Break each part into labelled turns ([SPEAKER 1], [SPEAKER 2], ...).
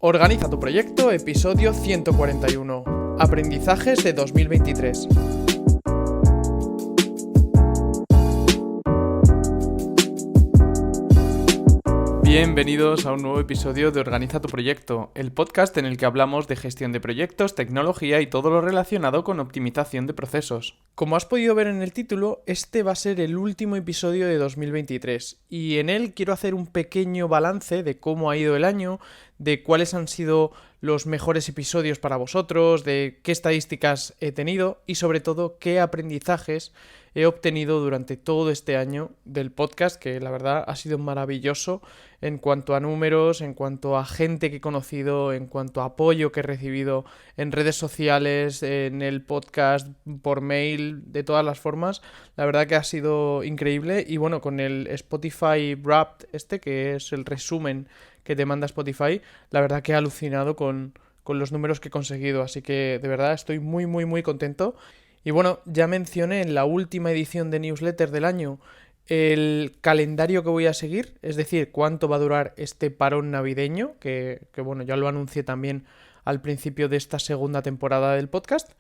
[SPEAKER 1] Organiza tu proyecto, episodio 141. Aprendizajes de 2023. Bienvenidos a un nuevo episodio de Organiza tu proyecto, el podcast en el que hablamos de gestión de proyectos, tecnología y todo lo relacionado con optimización de procesos. Como has podido ver en el título, este va a ser el último episodio de 2023 y en él quiero hacer un pequeño balance de cómo ha ido el año, de cuáles han sido los mejores episodios para vosotros, de qué estadísticas he tenido y sobre todo qué aprendizajes he obtenido durante todo este año del podcast, que la verdad ha sido maravilloso en cuanto a números, en cuanto a gente que he conocido, en cuanto a apoyo que he recibido en redes sociales, en el podcast, por mail, de todas las formas. La verdad que ha sido increíble y bueno, con el Spotify Wrapped que es el resumen que te manda Spotify, la verdad que he alucinado con los números que he conseguido, así que de verdad estoy muy contento. Y bueno, ya mencioné en la última edición de newsletter del año el calendario que voy a seguir, es decir, cuánto va a durar este parón navideño, que bueno, ya lo anuncié también al principio de esta segunda temporada del podcast.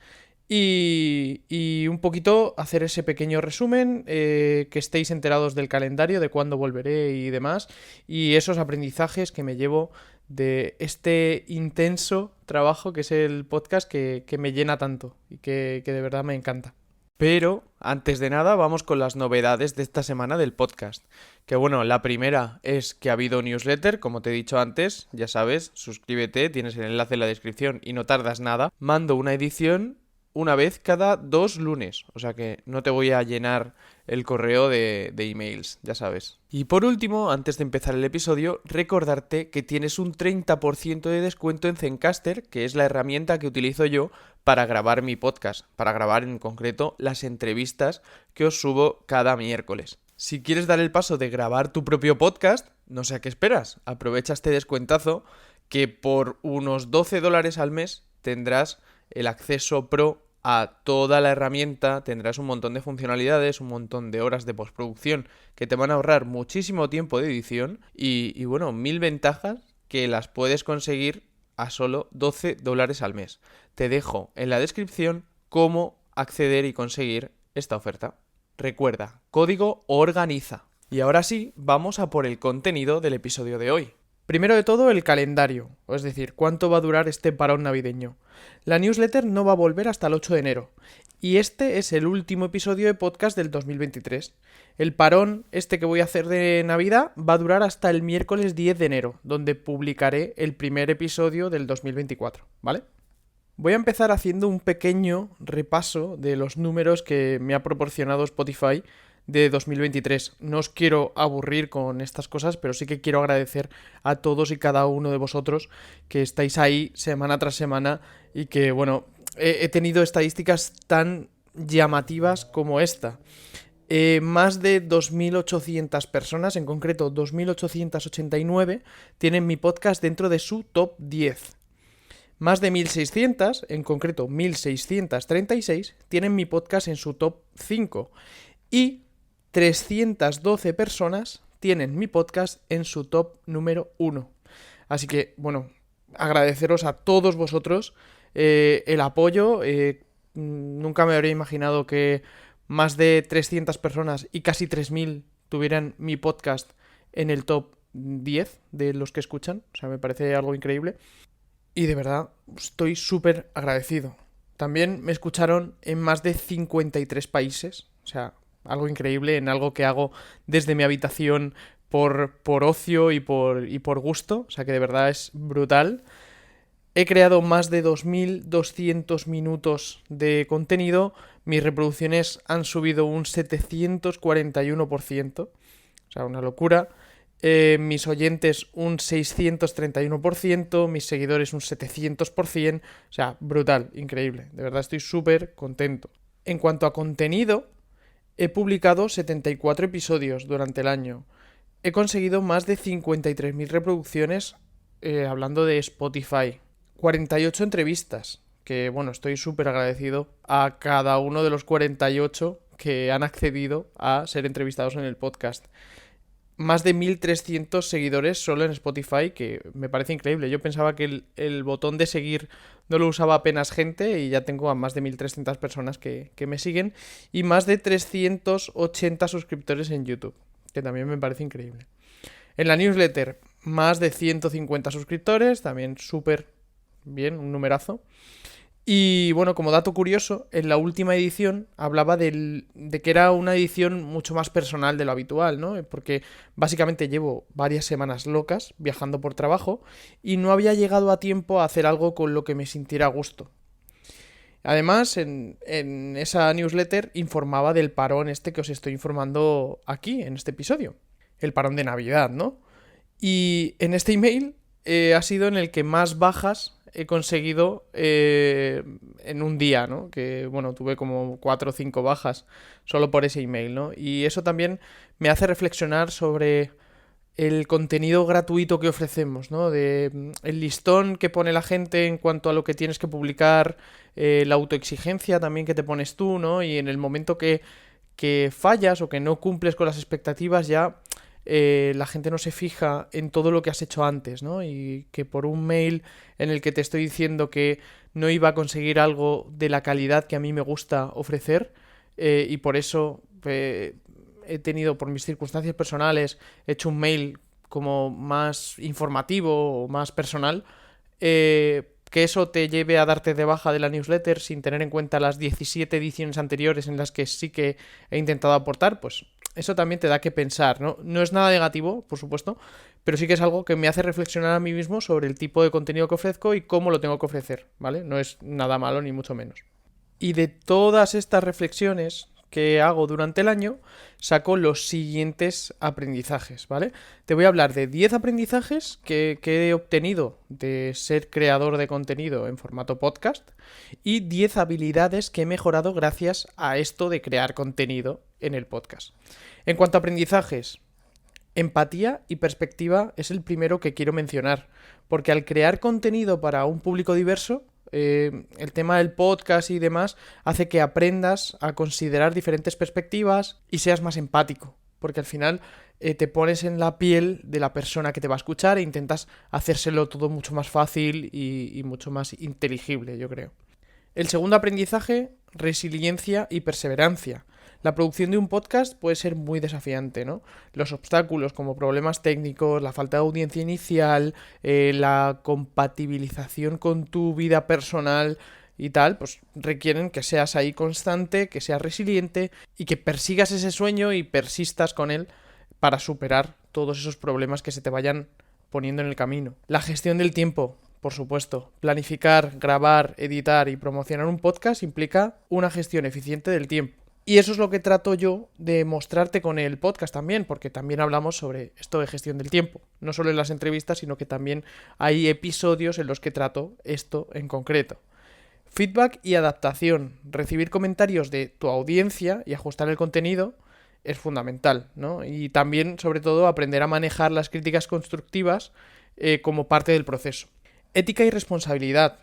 [SPEAKER 1] Y un poquito hacer ese pequeño resumen, que estéis enterados del calendario, de cuándo volveré y demás, y esos aprendizajes que me llevo de este intenso trabajo que es el podcast que me llena tanto y que de verdad me encanta. Pero, antes de nada, vamos con las novedades de esta semana del podcast. Que bueno, la primera es que ha habido newsletter, como te he dicho antes, ya sabes, suscríbete, tienes el enlace en la descripción y no tardas nada. Mando una edición una vez cada 2 lunes, o sea que no te voy a llenar el correo de emails, ya sabes. Y por último, antes de empezar el episodio, recordarte que tienes un 30% de descuento en Zencastr, que es la herramienta que utilizo yo para grabar mi podcast, para grabar en concreto las entrevistas que os subo cada miércoles. Si quieres dar el paso de grabar tu propio podcast, no sé a qué esperas, aprovecha este descuentazo que por unos $12 al mes tendrás el acceso pro a toda la herramienta, tendrás un montón de funcionalidades, un montón de horas de postproducción que te van a ahorrar muchísimo tiempo de edición y bueno, 1000 ventajas que las puedes conseguir a solo $12 al mes. Te dejo en la descripción cómo acceder y conseguir esta oferta. Recuerda, código ORGANIZA. Y ahora sí, vamos a por el contenido del episodio de hoy. Primero de todo, el calendario, es decir, cuánto va a durar este parón navideño. La newsletter no va a volver hasta el 8 de enero, y este es el último episodio de podcast del 2023. El parón que voy a hacer de Navidad va a durar hasta el miércoles 10 de enero, donde publicaré el primer episodio del 2024, ¿vale? Voy a empezar haciendo un pequeño repaso de los números que me ha proporcionado Spotify de 2023. No os quiero aburrir con estas cosas, pero sí que quiero agradecer a todos y cada uno de vosotros que estáis ahí semana tras semana y que, bueno, he tenido estadísticas tan llamativas como esta. Más de 2.800 personas, en concreto 2.889, tienen mi podcast dentro de su top 10. Más de 1.600, en concreto 1.636, tienen mi podcast en su top 5. Y 312 personas tienen mi podcast en su top número 1. Así que, bueno, agradeceros a todos vosotros el apoyo. Nunca me habría imaginado que más de 300 personas y casi 3.000 tuvieran mi podcast en el top 10 de los que escuchan. O sea, me parece algo increíble. Y de verdad, estoy súper agradecido. También me escucharon en más de 53 países. O sea, algo increíble en algo que hago desde mi habitación por ocio y por gusto. O sea, que de verdad es brutal. He creado más de 2.200 minutos de contenido. Mis reproducciones han subido un 741%. O sea, una locura. Mis oyentes un 631%, mis seguidores un 700%, o sea, brutal, increíble, de verdad estoy súper contento. En cuanto a contenido, he publicado 74 episodios durante el año, he conseguido más de 53.000 reproducciones hablando de Spotify, 48 entrevistas, que bueno, estoy súper agradecido a cada uno de los 48 que han accedido a ser entrevistados en el podcast. más de 1.300 seguidores solo en Spotify, que me parece increíble. Yo pensaba que el botón de seguir no lo usaba apenas gente y ya tengo a más de 1.300 personas que me siguen y más de 380 suscriptores en YouTube, que también me parece increíble. En la newsletter, más de 150 suscriptores, también súper bien, un numerazo. Y bueno, como dato curioso, en la última edición hablaba de que era una edición mucho más personal de lo habitual, ¿no? Porque básicamente llevo varias semanas locas viajando por trabajo y no había llegado a tiempo a hacer algo con lo que me sintiera a gusto. Además, en esa newsletter informaba del parón este que os estoy informando aquí, en este episodio. El parón de Navidad, ¿no? Y en este email ha sido en el que más bajas he conseguido en un día, ¿no? Que, bueno, tuve como 4 o 5 bajas solo por ese email, ¿no? Y eso también me hace reflexionar sobre el contenido gratuito que ofrecemos, ¿no? El listón que pone la gente en cuanto a lo que tienes que publicar, la autoexigencia también que te pones tú, ¿no? Y en el momento que fallas o que no cumples con las expectativas ya la gente no se fija en todo lo que has hecho antes, ¿no? Y que por un mail en el que te estoy diciendo que no iba a conseguir algo de la calidad que a mí me gusta ofrecer y por eso he tenido, por mis circunstancias personales, he hecho un mail como más informativo o más personal, que eso te lleve a darte de baja de la newsletter sin tener en cuenta las 17 ediciones anteriores en las que sí que he intentado aportar, pues eso también te da que pensar, ¿no? No es nada negativo, por supuesto, pero sí que es algo que me hace reflexionar a mí mismo sobre el tipo de contenido que ofrezco y cómo lo tengo que ofrecer, ¿vale? No es nada malo ni mucho menos. Y de todas estas reflexiones que hago durante el año, saco los siguientes aprendizajes, ¿vale? Te voy a hablar de 10 aprendizajes que he obtenido de ser creador de contenido en formato podcast y 10 habilidades que he mejorado gracias a esto de crear contenido en el podcast. En cuanto a aprendizajes, empatía y perspectiva es el primero que quiero mencionar, porque al crear contenido para un público diverso, el tema del podcast y demás hace que aprendas a considerar diferentes perspectivas y seas más empático, porque al final te pones en la piel de la persona que te va a escuchar e intentas hacérselo todo mucho más fácil y mucho más inteligible, yo creo. El segundo aprendizaje, resiliencia y perseverancia. La producción de un podcast puede ser muy desafiante, ¿no? Los obstáculos como problemas técnicos, la falta de audiencia inicial, la compatibilización con tu vida personal y tal, pues requieren que seas ahí constante, que seas resiliente y que persigas ese sueño y persistas con él para superar todos esos problemas que se te vayan poniendo en el camino. La gestión del tiempo. Por supuesto, planificar, grabar, editar y promocionar un podcast implica una gestión eficiente del tiempo. Y eso es lo que trato yo de mostrarte con el podcast también, porque también hablamos sobre esto de gestión del tiempo. No solo en las entrevistas, sino que también hay episodios en los que trato esto en concreto. Feedback y adaptación. Recibir comentarios de tu audiencia y ajustar el contenido es fundamental, ¿no? Y también, sobre todo, aprender a manejar las críticas constructivas como parte del proceso. Ética y responsabilidad.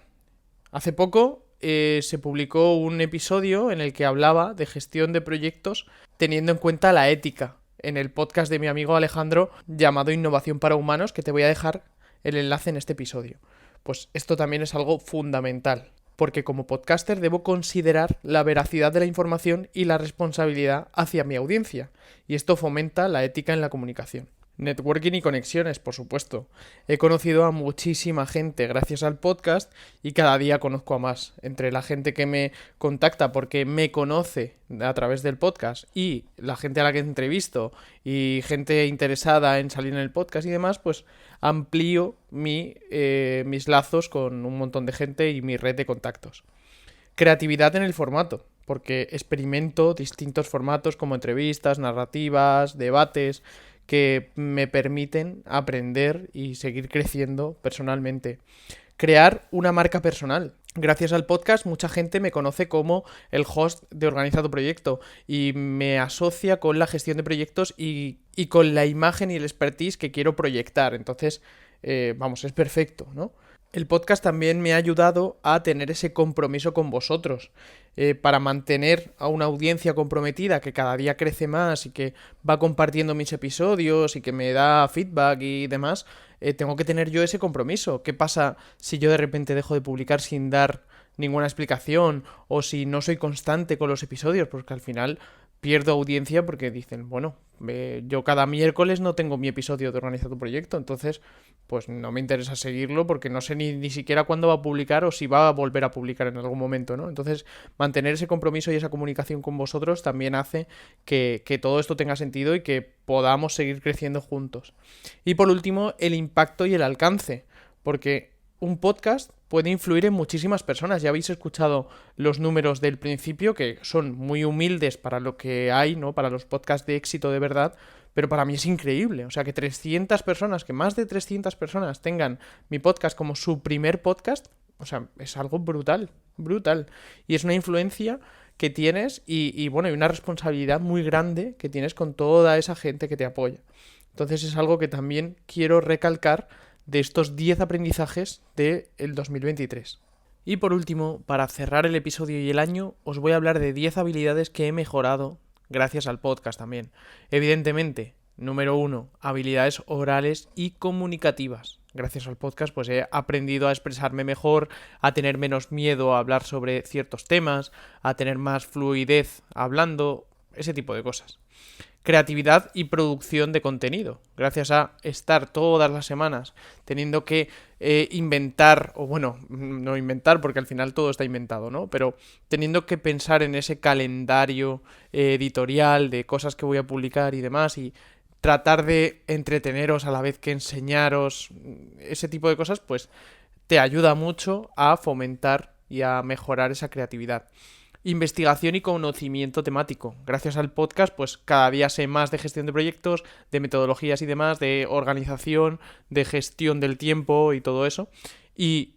[SPEAKER 1] Hace poco se publicó un episodio en el que hablaba de gestión de proyectos teniendo en cuenta la ética en el podcast de mi amigo Alejandro llamado Innovación para Humanos, que te voy a dejar el enlace en este episodio. Pues esto también es algo fundamental, porque como podcaster debo considerar la veracidad de la información y la responsabilidad hacia mi audiencia, y esto fomenta la ética en la comunicación. Networking y conexiones, por supuesto. He conocido a muchísima gente gracias al podcast y cada día conozco a más. Entre la gente que me contacta porque me conoce a través del podcast y la gente a la que entrevisto y gente interesada en salir en el podcast y demás, pues amplío mis lazos con un montón de gente y mi red de contactos. Creatividad en el formato, porque experimento distintos formatos como entrevistas, narrativas, debates, que me permiten aprender y seguir creciendo personalmente. Crear una marca personal. Gracias al podcast mucha gente me conoce como el host de Organiza tu Proyecto y me asocia con la gestión de proyectos y con la imagen y el expertise que quiero proyectar. Entonces, es perfecto, ¿no? El podcast también me ha ayudado a tener ese compromiso con vosotros, para mantener a una audiencia comprometida que cada día crece más y que va compartiendo mis episodios y que me da feedback y demás. Tengo que tener yo ese compromiso. ¿Qué pasa si yo de repente dejo de publicar sin dar ninguna explicación o si no soy constante con los episodios? Porque al final pierdo audiencia porque dicen, bueno, yo cada miércoles no tengo mi episodio de Organiza tu Proyecto, entonces pues no me interesa seguirlo porque no sé ni siquiera cuándo va a publicar o si va a volver a publicar en algún momento, ¿no? Entonces mantener ese compromiso y esa comunicación con vosotros también hace que todo esto tenga sentido y que podamos seguir creciendo juntos. Y por último, el impacto y el alcance, porque un podcast puede influir en muchísimas personas. Ya habéis escuchado los números del principio, que son muy humildes para lo que hay, ¿no? Para los podcasts de éxito de verdad, pero para mí es increíble. O sea, que 300 personas, que más de 300 personas tengan mi podcast como su primer podcast, o sea, es algo brutal, brutal. Y es una influencia que tienes y bueno, y una responsabilidad muy grande que tienes con toda esa gente que te apoya. Entonces es algo que también quiero recalcar de estos 10 aprendizajes del 2023. Y por último, para cerrar el episodio y el año, os voy a hablar de 10 habilidades que he mejorado gracias al podcast también. Evidentemente, número 1, habilidades orales y comunicativas. Gracias al podcast pues he aprendido a expresarme mejor, a tener menos miedo a hablar sobre ciertos temas, a tener más fluidez hablando, ese tipo de cosas. Creatividad y producción de contenido. Gracias a estar todas las semanas teniendo que inventar, o bueno, no inventar porque al final todo está inventado, ¿no? Pero teniendo que pensar en ese calendario editorial de cosas que voy a publicar y demás y tratar de entreteneros a la vez que enseñaros, ese tipo de cosas, pues te ayuda mucho a fomentar y a mejorar esa creatividad. Investigación y conocimiento temático. Gracias al podcast, pues cada día sé más de gestión de proyectos, de metodologías y demás, de organización, de gestión del tiempo y todo eso. Y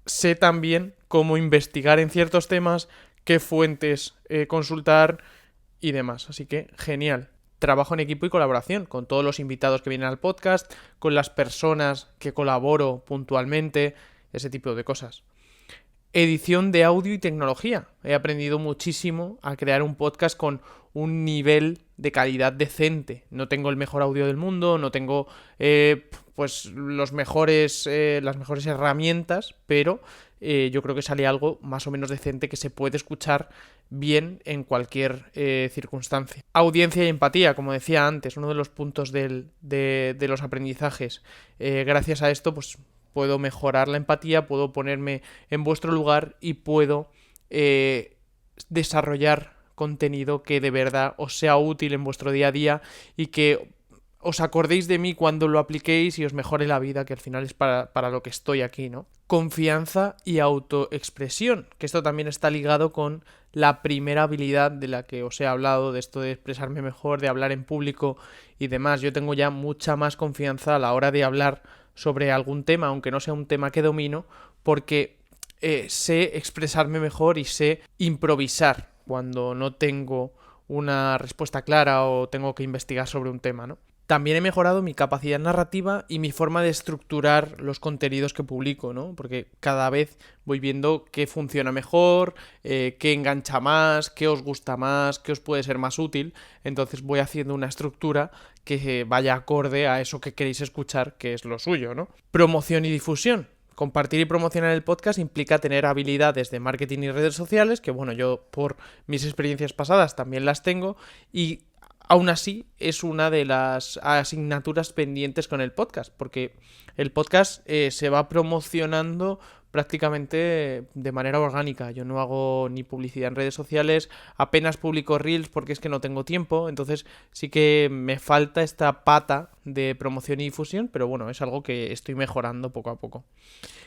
[SPEAKER 1] sé también cómo investigar en ciertos temas, qué fuentes consultar y demás. Así que genial. Trabajo en equipo y colaboración con todos los invitados que vienen al podcast, con las personas que colaboro puntualmente, ese tipo de cosas. Edición de audio y tecnología. He aprendido muchísimo a crear un podcast con un nivel de calidad decente. No tengo el mejor audio del mundo, no tengo pues las mejores herramientas, pero yo creo que sale algo más o menos decente que se puede escuchar bien en cualquier circunstancia. Audiencia y empatía, como decía antes, uno de los puntos de los aprendizajes. Gracias a esto, pues puedo mejorar la empatía, puedo ponerme en vuestro lugar y puedo desarrollar contenido que de verdad os sea útil en vuestro día a día y que os acordéis de mí cuando lo apliquéis y os mejore la vida, que al final es para lo que estoy aquí, ¿no? Confianza y autoexpresión, que esto también está ligado con la primera habilidad de la que os he hablado, de esto de expresarme mejor, de hablar en público y demás. Yo tengo ya mucha más confianza a la hora de hablar sobre algún tema, aunque no sea un tema que domino, porque sé expresarme mejor y sé improvisar cuando no tengo una respuesta clara o tengo que investigar sobre un tema, ¿no? También he mejorado mi capacidad narrativa y mi forma de estructurar los contenidos que publico, ¿no? Porque cada vez voy viendo qué funciona mejor, qué engancha más, qué os gusta más, qué os puede ser más útil. Entonces voy haciendo una estructura que vaya acorde a eso que queréis escuchar, que es lo suyo, ¿no? Promoción y difusión. Compartir y promocionar el podcast implica tener habilidades de marketing y redes sociales, que bueno, yo por mis experiencias pasadas también las tengo, y aún así es una de las asignaturas pendientes con el podcast, porque el podcast se va promocionando prácticamente de manera orgánica. Yo no hago ni publicidad en redes sociales, apenas publico reels porque es que no tengo tiempo, entonces sí que me falta esta pata de promoción y difusión, pero bueno, es algo que estoy mejorando poco a poco.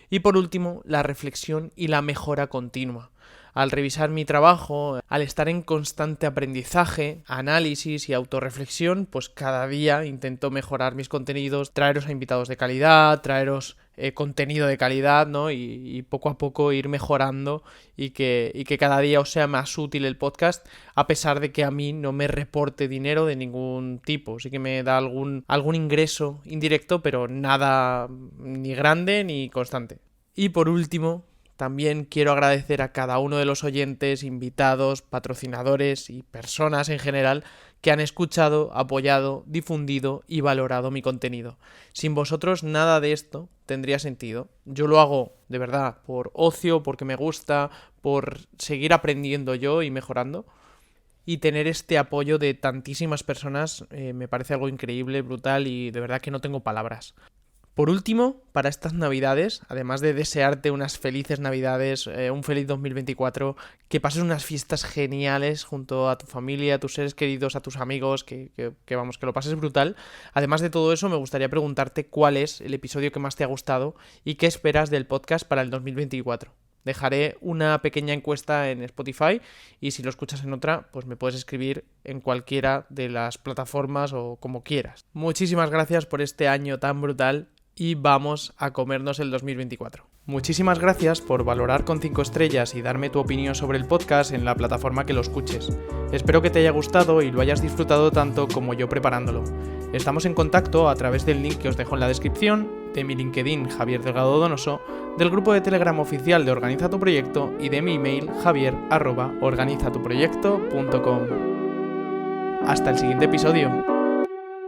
[SPEAKER 1] Y por último, la reflexión y la mejora continua. Al revisar mi trabajo, al estar en constante aprendizaje, análisis y autorreflexión, pues cada día intento mejorar mis contenidos, traeros a invitados de calidad, traeros contenido de calidad, ¿no? Y poco a poco ir mejorando y que cada día os sea más útil el podcast, a pesar de que a mí no me reporte dinero de ningún tipo. Sí que me da algún ingreso indirecto, pero nada ni grande ni constante. Y por último, también quiero agradecer a cada uno de los oyentes, invitados, patrocinadores y personas en general que han escuchado, apoyado, difundido y valorado mi contenido. Sin vosotros nada de esto tendría sentido. Yo lo hago de verdad por ocio, porque me gusta, por seguir aprendiendo yo y mejorando. Y tener este apoyo de tantísimas personas me parece algo increíble, brutal y de verdad que no tengo palabras. Por último, para estas navidades, además de desearte unas felices navidades, un feliz 2024, que pases unas fiestas geniales junto a tu familia, a tus seres queridos, a tus amigos, que lo pases brutal. Además de todo eso, me gustaría preguntarte cuál es el episodio que más te ha gustado y qué esperas del podcast para el 2024. Dejaré una pequeña encuesta en Spotify y si lo escuchas en otra, pues me puedes escribir en cualquiera de las plataformas o como quieras. Muchísimas gracias por este año tan brutal y vamos a comernos el 2024. Muchísimas gracias por valorar con 5 estrellas y darme tu opinión sobre el podcast en la plataforma que lo escuches. Espero que te haya gustado y lo hayas disfrutado tanto como yo preparándolo. Estamos en contacto a través del link que os dejo en la descripción, de mi LinkedIn Javier Delgado Donoso, del grupo de Telegram oficial de Organiza tu Proyecto y de mi email javier@organizatuproyecto.com. Hasta el siguiente episodio.